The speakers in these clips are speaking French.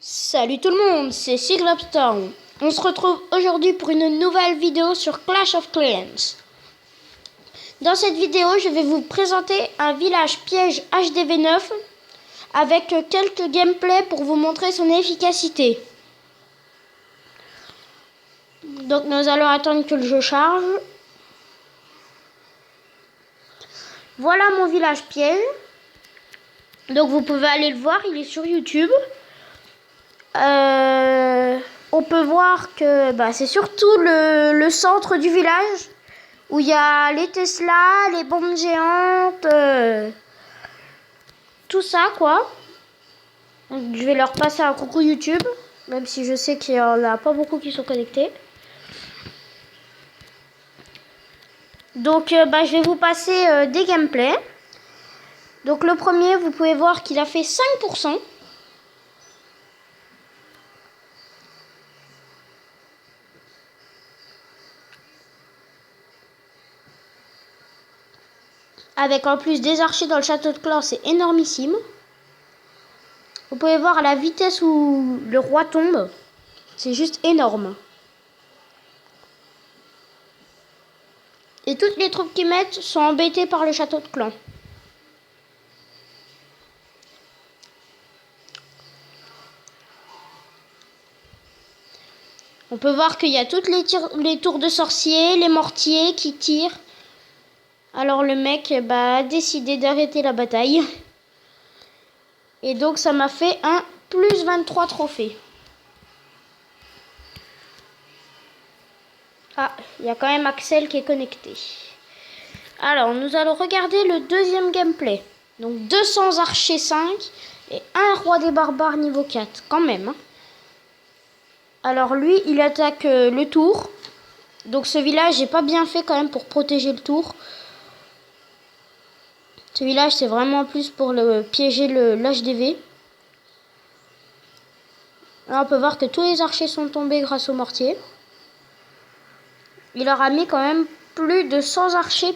Salut tout le monde, c'est Cyclopstorm. On se retrouve aujourd'hui pour une nouvelle vidéo sur Clash of Clans. Dans cette vidéo, je vais vous présenter un village piège HDV9 avec quelques gameplays pour vous montrer son efficacité. Donc nous allons attendre que le jeu charge. Voilà mon village piège. Donc vous pouvez aller le voir, il est sur YouTube. On peut voir que c'est surtout le centre du village où il y a les Tesla, les bombes géantes, tout ça quoi. Donc, je vais leur passer un coucou YouTube, même si je sais qu'il y en a pas beaucoup qui sont connectés. Donc je vais vous passer des gameplays. Donc le premier, vous pouvez voir qu'il a fait 5%. Avec en plus des archers dans le château de clan, c'est énormissime. Vous pouvez voir à la vitesse où le roi tombe. C'est juste énorme. Et toutes les troupes qu'ils mettent sont embêtées par le château de clan. On peut voir qu'il y a toutes les tours de sorciers, les mortiers qui tirent. Alors le mec a décidé d'arrêter la bataille. Et donc ça m'a fait un plus 23 trophées. Ah, il y a quand même Axel qui est connecté. Alors nous allons regarder le deuxième gameplay. Donc 200 archers 5 et un roi des barbares niveau 4 quand même. Alors lui il attaque le tour. Donc ce village n'est pas bien fait quand même pour protéger le tour. Ce village c'est vraiment plus pour piéger l'HDV. Là on peut voir que tous les archers sont tombés grâce au mortier. Il leur a mis quand même plus de 100 archers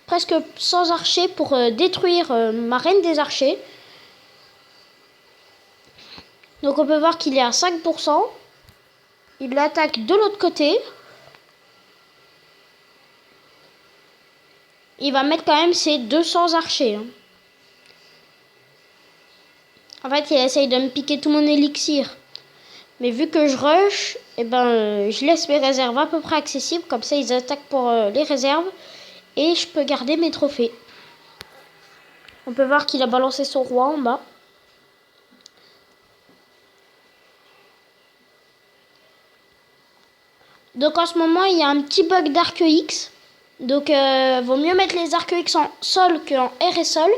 presque 100 archers pour détruire ma reine des archers. Donc on peut voir qu'il est à 5%. Il l'attaque de l'autre côté. Il va mettre quand même ses 200 archers. En fait, il essaye de me piquer tout mon élixir. Mais vu que je rush, je laisse mes réserves à peu près accessibles. Comme ça, ils attaquent pour les réserves. Et je peux garder mes trophées. On peut voir qu'il a balancé son roi en bas. Donc en ce moment, il y a un petit bug d'arc X. Donc vaut mieux mettre les arcs X en sol qu'en air et sol.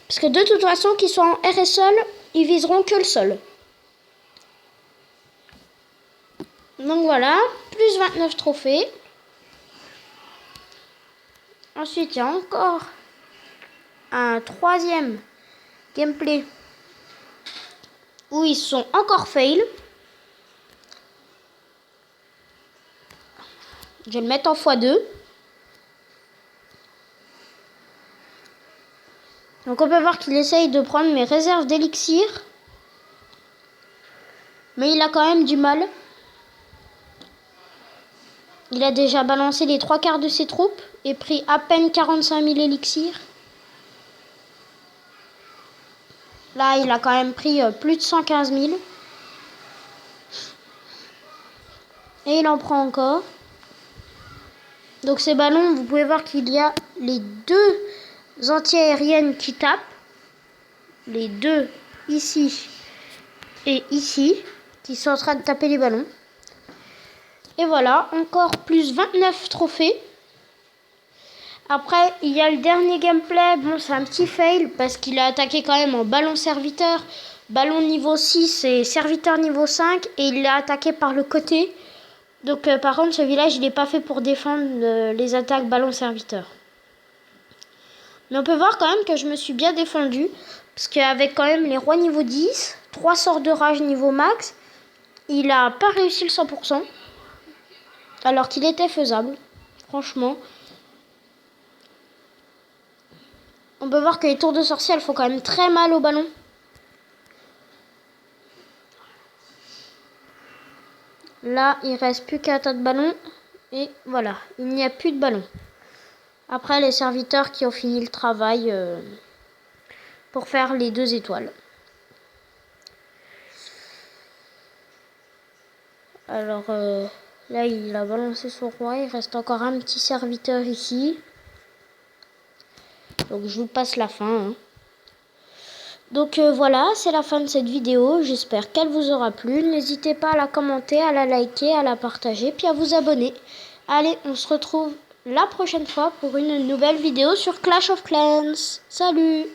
Parce que de toute façon, qu'ils soient en air et sol, ils viseront que le sol. Donc voilà, plus 29 trophées. Ensuite, il y a encore un troisième gameplay où ils sont encore fail. Je vais le mettre en x2. Donc on peut voir qu'il essaye de prendre mes réserves d'élixir. Mais il a quand même du mal. Il a déjà balancé les 3/4 de ses troupes et pris à peine 45 000 élixirs. Là, il a quand même pris plus de 115 000. Et il en prend encore. Donc ces ballons, vous pouvez voir qu'il y a les deux anti-aériennes qui tapent. Les deux ici et ici qui sont en train de taper les ballons. Et voilà, encore plus 29 trophées. Après, il y a le dernier gameplay. Bon, c'est un petit fail parce qu'il a attaqué quand même en ballon serviteur, ballon niveau 6 et serviteur niveau 5. Et il l'a attaqué par le côté. Donc par contre, ce village, il n'est pas fait pour défendre les attaques ballon serviteur. Mais on peut voir quand même que je me suis bien défendu. Parce qu'avec quand même les rois niveau 10, 3 sorts de rage niveau max, il n'a pas réussi le 100%. Alors qu'il était faisable, franchement. On peut voir que les tours de sorcier, elles font quand même très mal au ballon. Là, il reste plus qu'un tas de ballons. Et voilà, il n'y a plus de ballons. Après, les serviteurs qui ont fini le travail pour faire les 2 étoiles. Alors, là, il a balancé son roi. Il reste encore un petit serviteur ici. Donc, je vous passe la fin. Donc voilà, c'est la fin de cette vidéo. J'espère qu'elle vous aura plu. N'hésitez pas à la commenter, à la liker, à la partager, puis à vous abonner. Allez, on se retrouve la prochaine fois pour une nouvelle vidéo sur Clash of Clans. Salut!